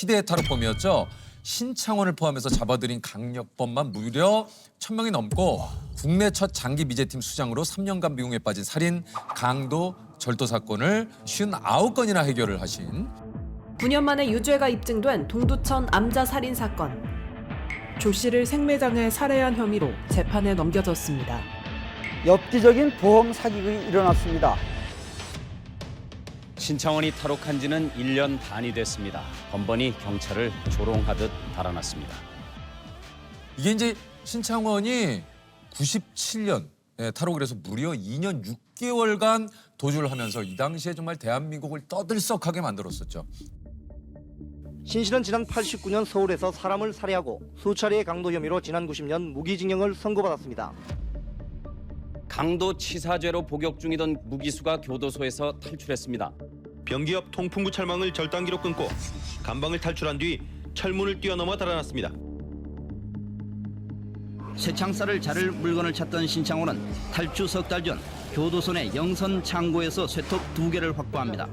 희대의 탈옥범이었죠. 신창원을 포함해서 잡아들인 강력범만 무려 1,000명이 넘고 국내 첫 장기 미제팀 수장으로 3년간 미궁에 빠진 살인, 강도, 절도 사건을 59건이나 해결을 하신 9년 만에 유죄가 입증된 동두천 암자 살인 사건. 조 씨를 생매장해 살해한 혐의로 재판에 넘겨졌습니다. 엽기적인 보험 사기가 일어났습니다. 신창원이 탈옥한 지는 1년 반이 됐습니다. 번번이 경찰을 조롱하듯 달아났습니다. 이게 이제 신창원이 97년 탈옥을 해서 무려 2년 6개월간 도주를 하면서 이 당시에 정말 대한민국을 떠들썩하게 만들었었죠. 신 씨는 지난 89년 서울에서 사람을 살해하고 수차례의 강도 혐의로 지난 90년 무기징역을 선고받았습니다. 강도 치사죄로 복역 중이던 무기수가 교도소에서 탈출했습니다. 변기 옆 통풍구 철망을 절단기로 끊고 감방을 탈출한 뒤 철문을 뛰어넘어 달아났습니다. 쇠창살을 자를 물건을 찾던 신창호는 탈주 석 달 전 교도소 내 영선 창고에서 쇠톱 2개를 확보합니다.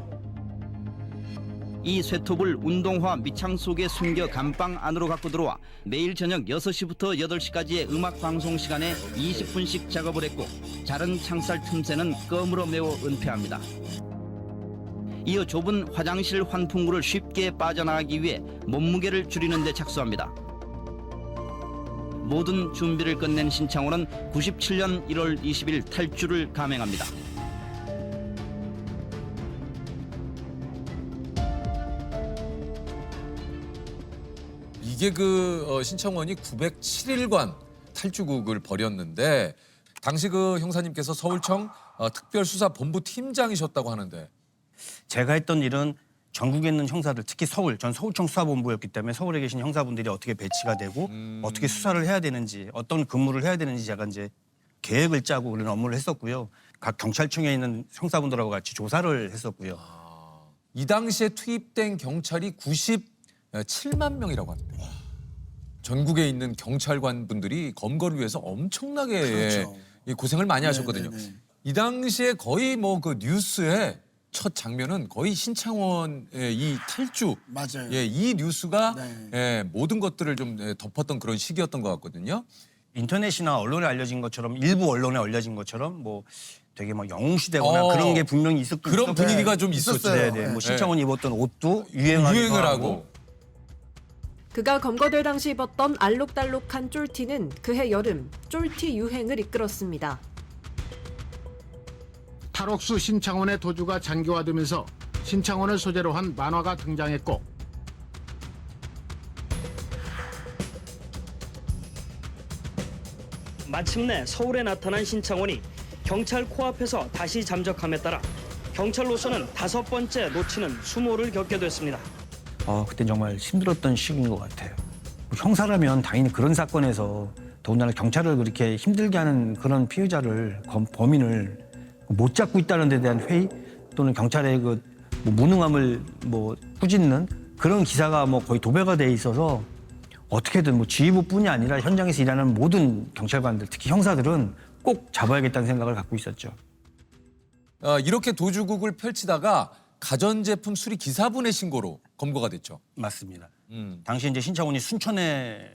이 쇠톱을 운동화 밑창 속에 숨겨 감방 안으로 갖고 들어와 매일 저녁 6시부터 8시까지의 음악 방송 시간에 20분씩 작업을 했고 자른 창살 틈새는 껌으로 메워 은폐합니다. 이어 좁은 화장실 환풍구를 쉽게 빠져나가기 위해 몸무게를 줄이는 데 착수합니다. 모든 준비를 끝낸 신창호는 97년 1월 20일 탈주를 감행합니다. 이게 신창원이 907일간 탈주국을 벌였는데 당시 형사님께서 서울청 특별수사본부 팀장이셨다고 하는데 제가 했던 일은 전국에 있는 형사들, 특히 전 서울청 수사본부였기 때문에 서울에 계신 형사분들이 어떻게 배치가 되고 어떻게 수사를 해야 되는지, 어떤 근무를 해야 되는지 제가 이제 계획을 짜고 그런 업무를 했었고요. 각 경찰청에 있는 형사분들하고 같이 조사를 했었고요. 이 당시에 투입된 경찰이 97만 명이라고 합니다. 전국에 있는 경찰관 분들이 검거를 위해서 엄청나게 그렇죠. 고생을 많이 하셨거든요. 네네네. 이 당시에 거의 뉴스의 첫 장면은 거의 신창원의 이 탈주, 맞아요. 이 뉴스가 네. 모든 것들을 좀 덮었던 그런 시기였던 것 같거든요. 인터넷이나 언론에 알려진 것처럼, 일부 언론에 알려진 것처럼 되게 영웅시대거나 그런 게 분명히 그런 분위기가 좀 있었죠. 네네. 신창원이 입었던 옷도 유행을 하고. 그가 검거될 당시 입었던 알록달록한 쫄티는 그해 여름 쫄티 유행을 이끌었습니다. 탈옥수 신창원의 도주가 장기화되면서 신창원을 소재로 한 만화가 등장했고 마침내 서울에 나타난 신창원이 경찰 코앞에서 다시 잠적함에 따라 경찰로서는 5번째 놓치는 수모를 겪게 됐습니다. 그때 정말 힘들었던 시기인 것 같아요. 형사라면 당연히 그런 사건에서 더군다나 경찰을 그렇게 힘들게 하는 그런 피해자를, 범인을 못 잡고 있다는 데 대한 회의 또는 경찰의 무능함을 꾸짖는 그런 기사가 거의 도배가 돼 있어서 어떻게든 지휘부뿐이 아니라 현장에서 일하는 모든 경찰관들, 특히 형사들은 꼭 잡아야겠다는 생각을 갖고 있었죠. 이렇게 도주국을 펼치다가 가전제품 수리 기사분의 신고로 검거가 됐죠. 맞습니다. 당시 이제 신창원이 순천에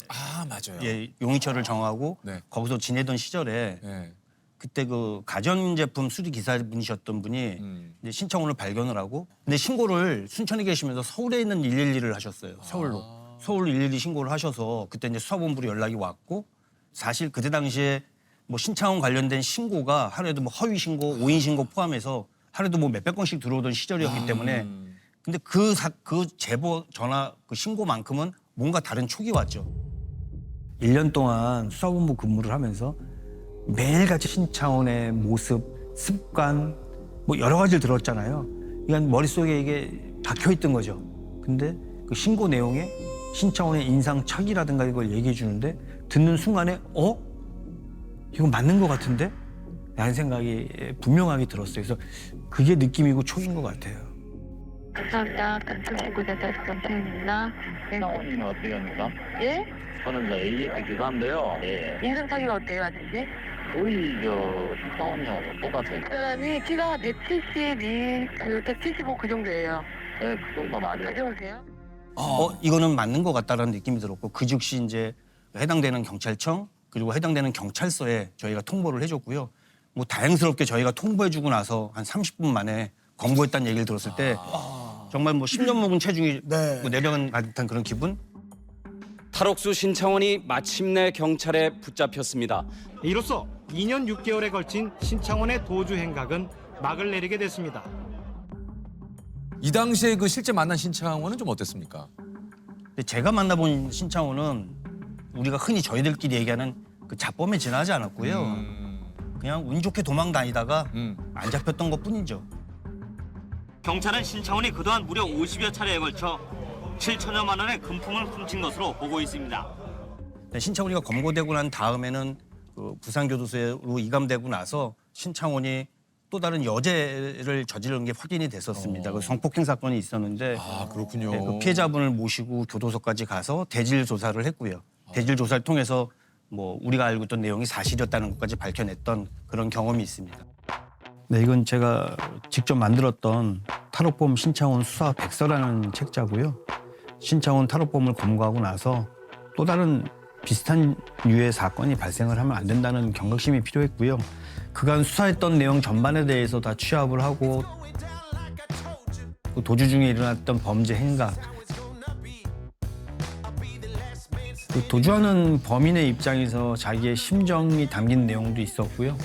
맞아요. 용의처를 정하고 네. 거기서 지내던 시절에 네. 그때 가전제품 수리 기사분이셨던 분이 이제 신창원을 발견을 하고 근데 신고를 순천에 계시면서 서울에 있는 112를 하셨어요. 서울로. 서울로 112 신고를 하셔서 그때 이제 수사본부로 연락이 왔고 사실 그때 당시에 신창원 관련된 신고가 하루에도 허위 신고, 오인 신고 포함해서 하루에도 몇백 건씩 들어오던 시절이었기 때문에 근데 그 제보 전화 신고만큼은 뭔가 다른 촉이 왔죠. 1년 동안 수사본부 근무를 하면서 매일같이 신창원의 모습, 습관 여러 가지를 들었잖아요. 그러니까 머릿속에 이게 박혀있던 거죠. 근데 그 신고 내용에 신창원의 인상착의라든가 이걸 얘기해 주는데 듣는 순간에 이거 맞는 것 같은데? 라는 생각이 분명하게 들었어요. 그래서 그게 느낌이고 촉인 것 같아요. 감사합니다. 감사합니다. 감사합니다. 신창원이는 어떻게 합니까? 예? 저는 AS 기사인데요. 예. 인상착의가 어때요, 아저씨? 거의 신창원이하고 똑같아요. 그 사람이 키가 172, 175 그 정도예요. 네, 그 정도 맞아요. 가져오세요. 이거는 맞는 것 같다라는 느낌이 들었고 그 즉시 이제 해당되는 경찰청 그리고 해당되는 경찰서에 저희가 통보를 해줬고요. 뭐 다행스럽게 저희가 통보해주고 나서 한 30분 만에 검거했다는 얘기를 들었을 때 정말 뭐 10년 먹은 체중이 뭐 내려간 듯한 그런 기분? 탈옥수 신창원이 마침내 경찰에 붙잡혔습니다. 이로써 2년 6개월에 걸친 신창원의 도주 행각은 막을 내리게 됐습니다. 이 당시에 그 실제 만난 신창원은 좀 어땠습니까? 근데 제가 만나본 신창호는 우리가 흔히 저희들끼리 얘기하는 그 자범에 지나지 않았고요. 그냥 운 좋게 도망 다니다가 안 잡혔던 것뿐이죠. 경찰은 신창원이 그동안 무려 50여 차례에 걸쳐 7천여만 원의 금품을 훔친 것으로 보고 있습니다. 신창원이가 검거되고 난 다음에는 그 부산교도소로 이감되고 나서 신창원이 또 다른 여죄를 저지른 게 확인이 됐었습니다. 그 성폭행 사건이 있었는데 그렇군요. 그 피해자분을 모시고 교도소까지 가서 대질 조사를 했고요. 대질 조사를 통해서 뭐 우리가 알고 있던 내용이 사실이었다는 것까지 밝혀냈던 그런 경험이 있습니다. 네, 이건 제가 직접 만들었던 탈옥범 신창원 수사 백서라는 책자고요. 신창원 탈옥범을 검거하고 나서 또 다른 비슷한 유의 사건이 발생을 하면 안 된다는 경각심이 필요했고요. 그간 수사했던 내용 전반에 대해서 다 취합을 하고 도주 중에 일어났던 범죄 행각, 도주하는 범인의 입장에서 자기의 심정이 담긴 내용도 있었고요.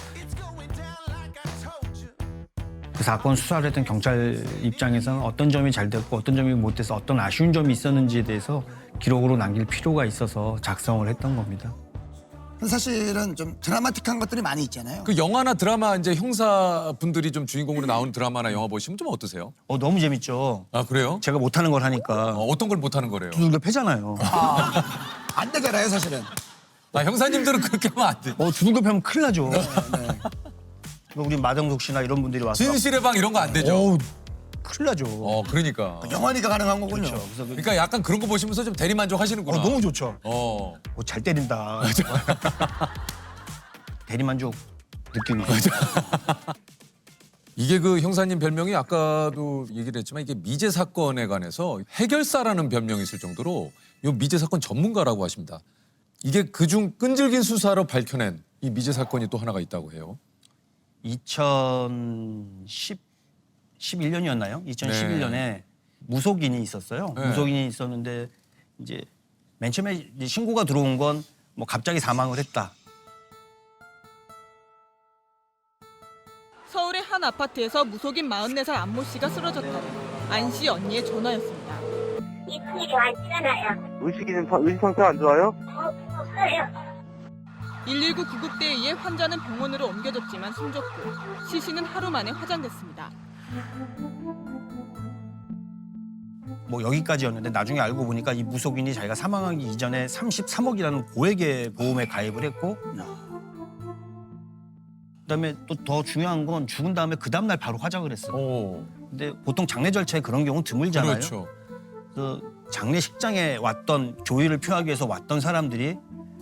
그 사건 수사를 했던 경찰 입장에서는 어떤 점이 잘 됐고 어떤 점이 못돼서 어떤 아쉬운 점이 있었는지에 대해서 기록으로 남길 필요가 있어서 작성을 했던 겁니다. 사실은 좀 드라마틱한 것들이 많이 있잖아요. 그 영화나 드라마 이제 형사분들이 좀 주인공으로 나오는 드라마나 영화 보시면 좀 어떠세요? 너무 재밌죠. 아 그래요? 제가 못하는 걸 하니까. 어떤 걸 못하는 거래요? 두들겨 패잖아요. 안 되잖아요, 사실은. 형사님들은 그렇게 하면 안 돼. 두들겨 패면 큰일 나죠. 우리 마정석 씨나 이런 분들이 와서 진실의 방 이런 거 안 되죠? 큰일 나죠. 그러니까. 영화니까 가능한 거군요. 그렇죠. 그러니까 약간 그런 거 보시면서 좀 대리만족 하시는구나. 너무 좋죠. 잘 때린다. 대리만족 느끼고. 이게 그 형사님 별명이 아까도 얘기를 했지만 이게 미제 사건에 관해서 해결사라는 별명이 있을 정도로 이 미제 사건 전문가라고 하십니다. 이게 그중 끈질긴 수사로 밝혀낸 이 미제 사건이 또 하나가 있다고 해요. 2011년이었나요? 2011년에 무속인이 있었어요. 네. 무속인이 있었는데 이제 맨 처음에 이제 신고가 들어온 건 뭐 갑자기 사망을 했다. 서울의 한 아파트에서 무속인 44살 안모 씨가 쓰러졌다는 안 씨 언니의 전화였습니다. 이분이 안 좋아요. 의식 상태 안 좋아요? 없어요. 119 구급대에 의해 환자는 병원으로 옮겨졌지만 숨졌고 시신은 하루 만에 화장됐습니다. 뭐 여기까지였는데 나중에 알고 보니까 이 무속인이 자기가 사망하기 이전에 33억이라는 고액의 보험에 가입을 했고 그다음에 또 더 중요한 건 죽은 다음에 그 다음 날 바로 화장을 했어요. 근데 보통 장례 절차에 그런 경우는 드물잖아요. 그렇죠. 그 장례식장에 왔던 조의를 표하기 위해서 왔던 사람들이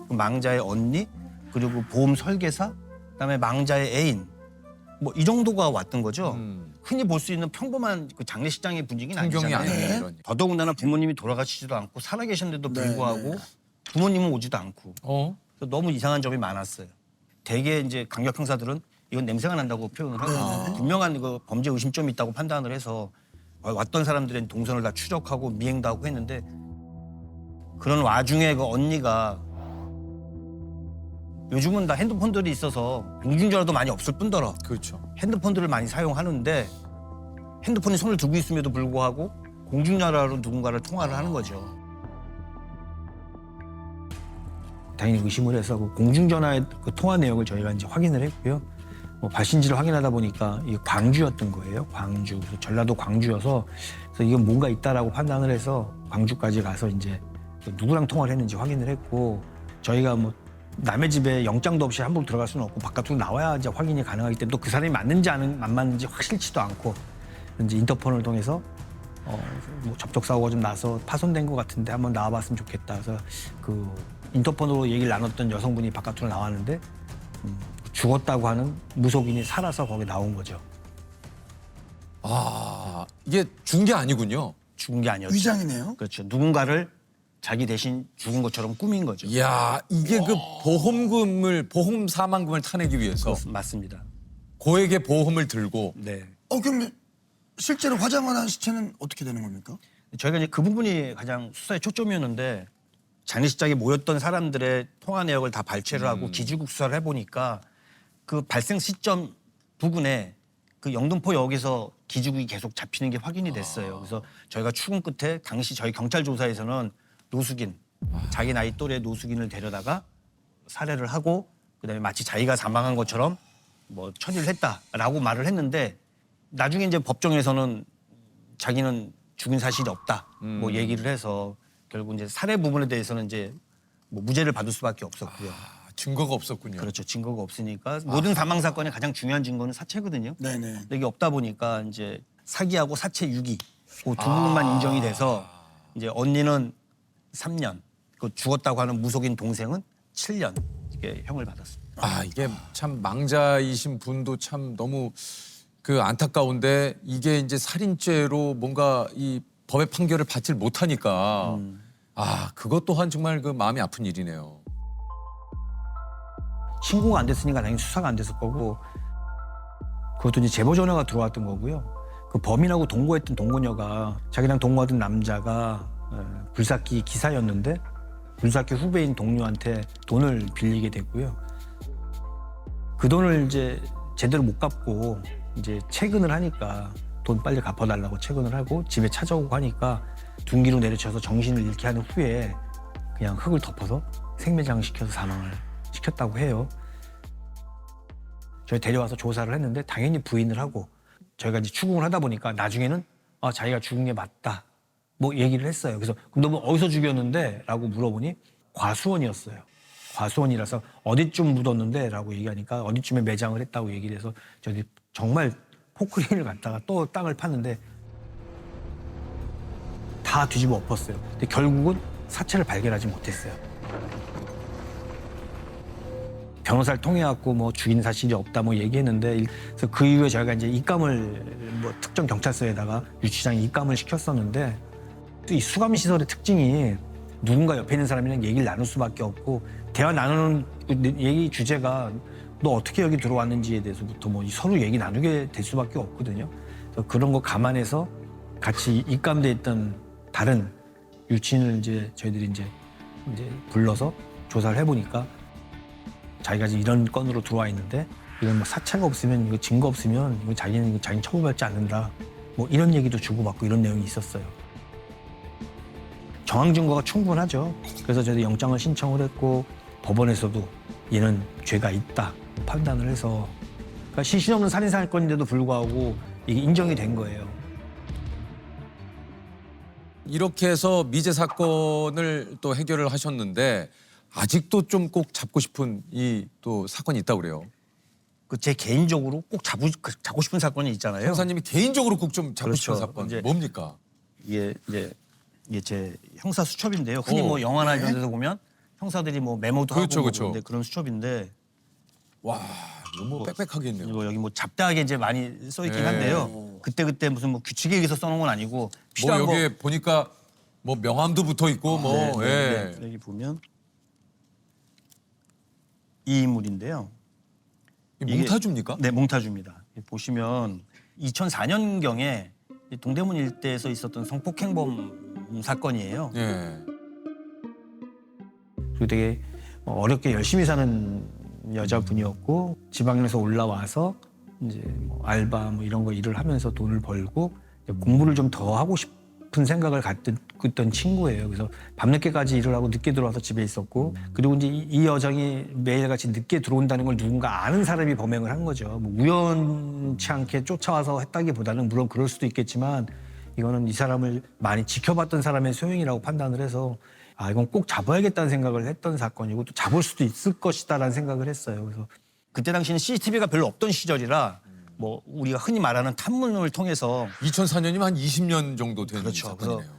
그 망자의 언니 그리고 보험 설계사 그다음에 망자의 애인 뭐 이 정도가 왔던 거죠. 흔히 볼 수 있는 평범한 그 장례식장의 분위기는 풍경이 아니잖아요. 아니에요, 이런. 더더군다나 부모님이 돌아가시지도 않고 살아계셨는데도 불구하고 부모님은 오지도 않고 그래서 너무 이상한 점이 많았어요. 대개 이제 강력 형사들은 이건 냄새가 난다고 표현을 하고 분명한 그 범죄 의심점이 있다고 판단을 해서 왔던 사람들의 동선을 다 추적하고 미행도 하고 했는데 그런 와중에 그 언니가 요즘은 다 핸드폰들이 있어서 공중전화도 많이 없을 뿐더러 그렇죠. 핸드폰들을 많이 사용하는데 핸드폰에 손을 들고 있음에도 불구하고 공중전화로 누군가를 통화를 하는 거죠. 당연히 의심을 해서 그 공중전화의 그 통화 내역을 저희가 이제 확인을 했고요. 뭐 발신지를 확인하다 보니까 이게 광주였던 거예요. 광주. 그래서 전라도 광주여서 그래서 이건 뭔가 있다라고 판단을 해서 광주까지 가서 이제 누구랑 통화를 했는지 확인을 했고 저희가 뭐 남의 집에 영장도 없이 함부로 들어갈 수는 없고 바깥으로 나와야 이제 확인이 가능하기 때문에 또 그 사람이 맞는지 안 맞는지 확실치도 않고 이제 인터폰을 통해서 뭐 접촉 사고가 좀 나서 파손된 것 같은데 한번 나와봤으면 좋겠다. 그래서 그 인터폰으로 얘기를 나눴던 여성분이 바깥으로 나왔는데 죽었다고 하는 무속인이 살아서 거기 나온 거죠. 이게 죽은 게 아니군요. 죽은 게 아니었죠. 위장이네요. 그렇죠. 누군가를 자기 대신 죽은 것처럼 꾸민 거죠. 이야, 이게 그 보험 사망금을 타내기 위해서 맞습니다. 고액의 보험을 들고. 네. 그럼 실제로 화장을 한 시체는 어떻게 되는 겁니까? 저희가 이제 그 부분이 가장 수사의 초점이었는데 장례식장에 모였던 사람들의 통화 내역을 다 발췌를 하고 기지국 수사를 해보니까 그 발생 시점 부근에 그 영등포역에서 기지국이 계속 잡히는 게 확인이 됐어요. 그래서 저희가 추궁 끝에 당시 저희 경찰 조사에서는 노숙인, 자기 나이 또래 노숙인을 데려다가 살해를 하고 그다음에 마치 자기가 사망한 것처럼 뭐 처리를 했다라고 말을 했는데 나중에 이제 법정에서는 자기는 죽인 사실이 없다 뭐 얘기를 해서 결국 이제 살해 부분에 대해서는 이제 뭐 무죄를 받을 수밖에 없었고요. 증거가 없었군요. 그렇죠. 증거가 없으니까 모든 사망 사건의 가장 중요한 증거는 사체거든요. 네네. 근데 이게 없다 보니까 이제 사기하고 사체 유기 그 두 부분만 인정이 돼서 이제 언니는 3년, 그 죽었다고 하는 무속인 동생은 7년 이게 형을 받았습니다. 이게 참 망자이신 분도 참 너무 그 안타까운데 이게 이제 살인죄로 뭔가 이 법의 판결을 받질 못하니까 그것 또한 정말 그 마음이 아픈 일이네요. 신고가 안 됐으니까 당연히 수사가 안 됐을 거고 그것도 이제 제보 전화가 들어왔던 거고요. 그 범인하고 동거했던 동거녀가 자기랑 동거하던 남자가 불삭기 기사였는데 불삭기 후배인 동료한테 돈을 빌리게 됐고요. 그 돈을 이제 제대로 못 갚고 이제 퇴근을 하니까 돈 빨리 갚아달라고 퇴근을 하고 집에 찾아오고 하니까 둔기로 내려쳐서 정신을 잃게 하는 후에 그냥 흙을 덮어서 생매장 시켜서 사망을 시켰다고 해요. 저희 데려와서 조사를 했는데 당연히 부인을 하고 저희가 이제 추궁을 하다 보니까 나중에는 자기가 죽은 게 맞다 뭐 얘기를 했어요. 그래서 그럼 너 뭐 어디서 죽였는데? 라고 물어보니 과수원이었어요. 과수원이라서 어디쯤 묻었는데? 라고 얘기하니까 어디쯤에 매장을 했다고 얘기를 해서 저희 정말 포크레인을 갖다가 또 땅을 팠는데 다 뒤집어 엎었어요. 근데 결국은 사체를 발견하지 못했어요. 변호사를 통해 갖고 뭐 죽인 사실이 없다 뭐 얘기했는데 그래서 그 이후에 저희가 이제 입감을 뭐 특정 경찰서에다가 유치장에 입감을 시켰었는데 또 이 수감 시설의 특징이 누군가 옆에 있는 사람이랑 얘기를 나눌 수밖에 없고 대화 나누는 얘기 주제가 너 어떻게 여기 들어왔는지에 대해서부터 뭐 서로 얘기 나누게 될 수밖에 없거든요. 그래서 그런 거 감안해서 같이 입감돼 있던 다른 유치인을 이제 저희들이 이제 불러서 조사를 해보니까 자기가 지금 이런 건으로 들어와 있는데 이건 뭐 사체가 없으면 이거 증거 없으면 이거 자기는 처벌받지 않는다. 뭐 이런 얘기도 주고받고 이런 내용이 있었어요. 정황 증거가 충분하죠. 그래서 저희도 영장을 신청을 했고 법원에서도 얘는 죄가 있다 판단을 해서 그러니까 시신 없는 살인 사건인데도 불구하고 이게 인정이 된 거예요. 이렇게 해서 미제 사건을 또 해결을 하셨는데 아직도 좀 꼭 잡고 싶은 이 또 사건이 있다고 그래요. 그 제 개인적으로 꼭 잡고 싶은 사건이 있잖아요. 형사님이 개인적으로 꼭 좀 잡고 싶은 그렇죠. 사건 이제 뭡니까? 이게 제 형사 수첩인데요. 흔히 뭐 영화나 이런 데서 보면 형사들이 뭐 메모도 그렇죠, 하고 그렇죠. 그런데 그런 수첩인데 와 너무 빽빽하게 있네요. 이거 여기 뭐 잡다하게 이제 많이 써 있긴 한데요. 그때 무슨 뭐 규칙에 의해서 써놓은 건 아니고 뭐 필요한 여기에 보니까 뭐 명함도 붙어 있고 뭐 예. 여기 보면 이 인물인데요. 몽타주입니까? 네, 몽타주입니다. 보시면 2004년경에 동대문 일대에서 있었던 성폭행범 사건이에요. 예. 그리고 되게 어렵게 열심히 사는 여자분이었고 지방에서 올라와서 이제 뭐 알바 뭐 이런 거 일을 하면서 돈을 벌고 공부를 좀 더 하고 싶은 생각을 갖던 친구예요. 그래서 밤늦게까지 일을 하고 늦게 들어와서 집에 있었고 그리고 이제 이 여성이 매일같이 늦게 들어온다는 걸 누군가 아는 사람이 범행을 한 거죠. 뭐 우연치 않게 쫓아와서 했다기보다는 물론 그럴 수도 있겠지만 이거는 이 사람을 많이 지켜봤던 사람의 소행이라고 판단을 해서 이건 꼭 잡아야겠다는 생각을 했던 사건이고 또 잡을 수도 있을 것이다라는 생각을 했어요. 그래서 그때 당시는 CCTV가 별로 없던 시절이라 뭐 우리가 흔히 말하는 탐문을 통해서 2004년이면 한 20년 정도 된 그렇죠. 사건이네요.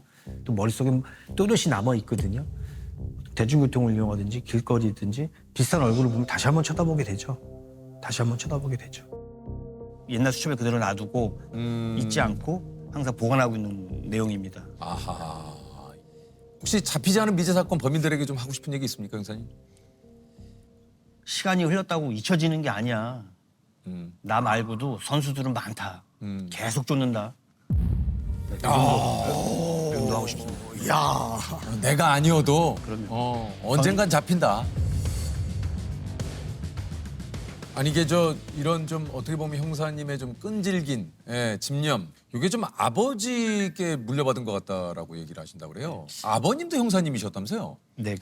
또 머릿속에 또렷이 남아 있거든요. 대중교통을 이용하든지 길거리든지 비슷한 얼굴을 보면 다시 한번 쳐다보게 되죠. 옛날 수첩에 그대로 놔두고 잊지 않고 항상 보관하고 있는 내용입니다. 아하. 혹시 잡히지 않은 미제 사건 범인들에게 좀 하고 싶은 얘기 있습니까, 형사님? 시간이 흘렀다고 잊혀지는 게 아니야. 나 말고도 선수들은 많다. 계속 쫓는다. 그 정도 하고 싶습니다. 야, 내가 아니어도 언젠간 잡힌다. 아니 이게 이런 좀 어떻게 보면 형사님의 좀 끈질긴 집념, 이게 좀 아버지께 물려받은 것 같다라고 얘기를 하신다고 그래요. 아버님도 형사님이셨다면서요? 네,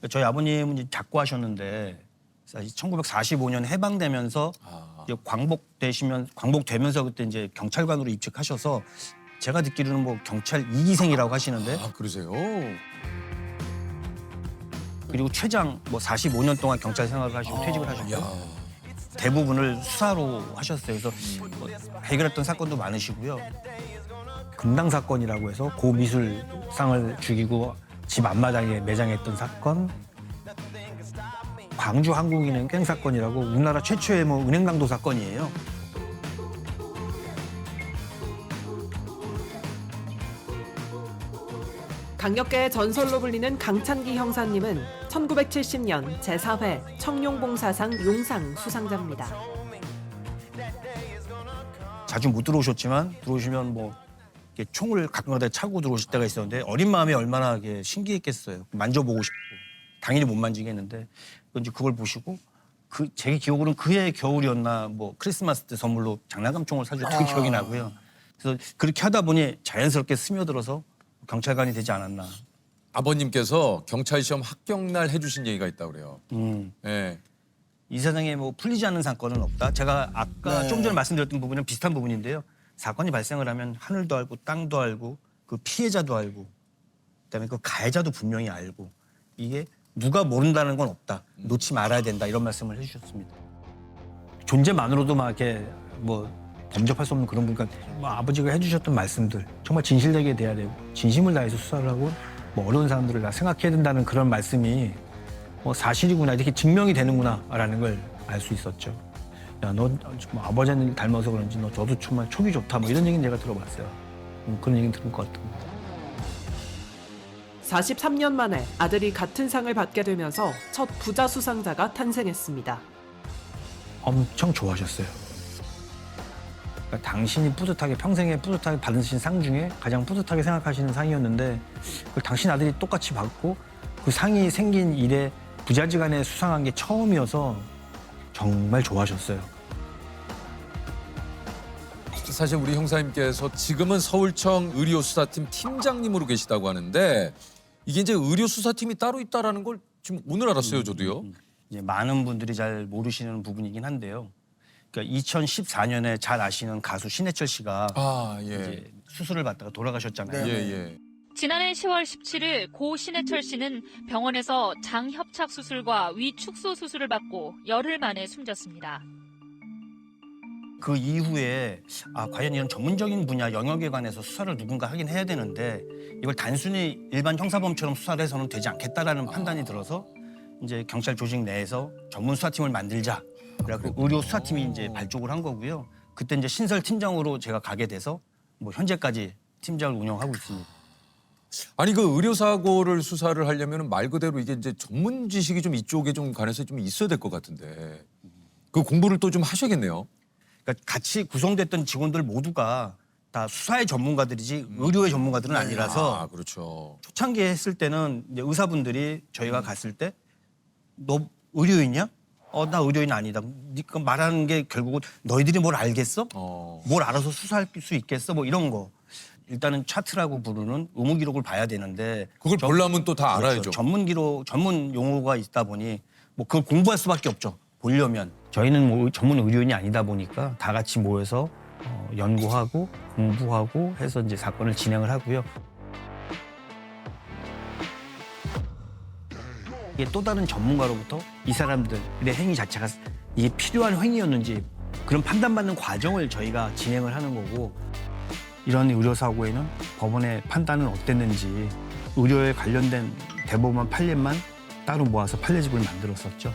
저희 아버님은 이제 작고하셨는데 1945년 해방되면서 이제 광복되면서 그때 이제 경찰관으로 입직하셔서 제가 듣기로는 뭐 경찰 2기생이라고 하시는데. 아, 그러세요? 그리고 최장 뭐 45년 동안 경찰 생활을 하시고 퇴직을 하셨고 대부분을 수사로 하셨어요. 그래서 뭐 해결했던 사건도 많으시고요. 금당 사건이라고 해서 고미술상을 죽이고 집 앞마당에 매장했던 사건, 광주 한국은행 사건이라고 우리나라 최초의 뭐 은행 강도 사건이에요. 강력계의 전설로 불리는 강찬기 형사님은 1970년 제4회 청룡봉사상 용상 수상자입니다. 자주 못 들어오셨지만 들어오시면 뭐 이렇게 총을 가끔가다 차고 들어오실 때가 있었는데 어린 마음에 얼마나 이게 신기했겠어요. 만져보고 싶고 당연히 못 만지겠는데 이제 그걸 보시고 제 기억으로는 그해 겨울이었나 뭐 크리스마스 때 선물로 장난감 총을 사줬던 기억이 나고요. 그래서 그렇게 하다 보니 자연스럽게 스며들어서 경찰관이 되지 않았나. 아버님께서 경찰 시험 합격날 해주신 얘기가 있다고 그래요. 네. 이 세상에 뭐 풀리지 않는 사건은 없다. 제가 아까 좀 전에 말씀드렸던 부분은 비슷한 부분인데요. 사건이 발생을 하면 하늘도 알고 땅도 알고 그 피해자도 알고 그다음에 그 가해자도 분명히 알고 이게 누가 모른다는 건 없다. 놓지 말아야 된다. 이런 말씀을 해주셨습니다. 존재만으로도 막 이렇게 뭐 범접할 수 없는 그런 분이니까 뭐 아버지가 해주셨던 말씀들 정말 진실되게 돼야 되고 진심을 다해서 수사를 하고 뭐 어려운 사람들을 다 생각해야 된다는 그런 말씀이 뭐 사실이구나 이렇게 증명이 되는구나라는 걸 알 수 있었죠. 야, 너 뭐 아버지를 닮아서 그런지 너 저도 정말 촉이 좋다 뭐 이런 얘기는 제가 들어봤어요. 그런 얘기는 들은 것 같습니다. 43년 만에 아들이 같은 상을 받게 되면서 첫 부자 수상자가 탄생했습니다. 엄청 좋아하셨어요. 그러니까 당신이 뿌듯하게 평생에 뿌듯하게 받으신 상 중에 가장 뿌듯하게 생각하시는 상이었는데 그걸 당신 아들이 똑같이 받고 그 상이 생긴 이래 부자지간에 수상한 게 처음이어서 정말 좋아하셨어요. 사실 우리 형사님께서 지금은 서울청 의료수사팀 팀장님으로 계시다고 하는데 이게 이제 의료수사팀이 따로 있다라는 걸 지금 오늘 알았어요, 저도요. 이제 많은 분들이 잘 모르시는 부분이긴 한데요. 그러니까 2014년에 잘 아시는 가수 신해철 씨가 이제 수술을 받다가 돌아가셨잖아요. 지난해 10월 17일 고 신해철 씨는 병원에서 장협착 수술과 위 축소 수술을 받고 열흘 만에 숨졌습니다. 그 이후에 과연 이런 전문적인 분야 영역에 관해서 수사를 누군가 하긴 해야 되는데 이걸 단순히 일반 형사범처럼 수사를 해서는 되지 않겠다라는 판단이 들어서 이제 경찰 조직 내에서 전문 수사팀을 만들자. 그래서 의료 수사팀이 이제 발족을 한 거고요. 그때 이제 신설 팀장으로 제가 가게 돼서 뭐 현재까지 팀장을 운영하고 있습니다. 아니 그 의료 사고를 수사를 하려면 말 그대로 이게 이제 전문 지식이 좀 이쪽에 좀 관해서 좀 있어야 될 것 같은데 그 공부를 또 좀 하셔야겠네요. 그러니까 같이 구성됐던 직원들 모두가 다 수사의 전문가들이지 의료의 전문가들은 아니라서. 그렇죠. 초창기에 했을 때는 이제 의사분들이 저희가 갔을 때 너 의료인이야? 나 의료인 아니다. 그러니까 말하는 게 결국은 너희들이 뭘 알겠어? 뭘 알아서 수사할 수 있겠어? 뭐 이런 거. 일단은 차트라고 부르는 의무 기록을 봐야 되는데 그걸 보려면 또 다 알아야죠. 전문 기록, 전문 용어가 있다 보니 뭐 그걸 공부할 수밖에 없죠. 보려면. 저희는 뭐 전문 의료인이 아니다 보니까 다 같이 모여서 연구하고 공부하고 해서 이제 사건을 진행을 하고요. 이게 또 다른 전문가로부터 이 사람들의 행위 자체가 이게 필요한 행위였는지 그런 판단받는 과정을 저희가 진행을 하는 거고 이런 의료사고에는 법원의 판단은 어땠는지 의료에 관련된 대법원 판례만 따로 모아서 판례집을 만들었었죠.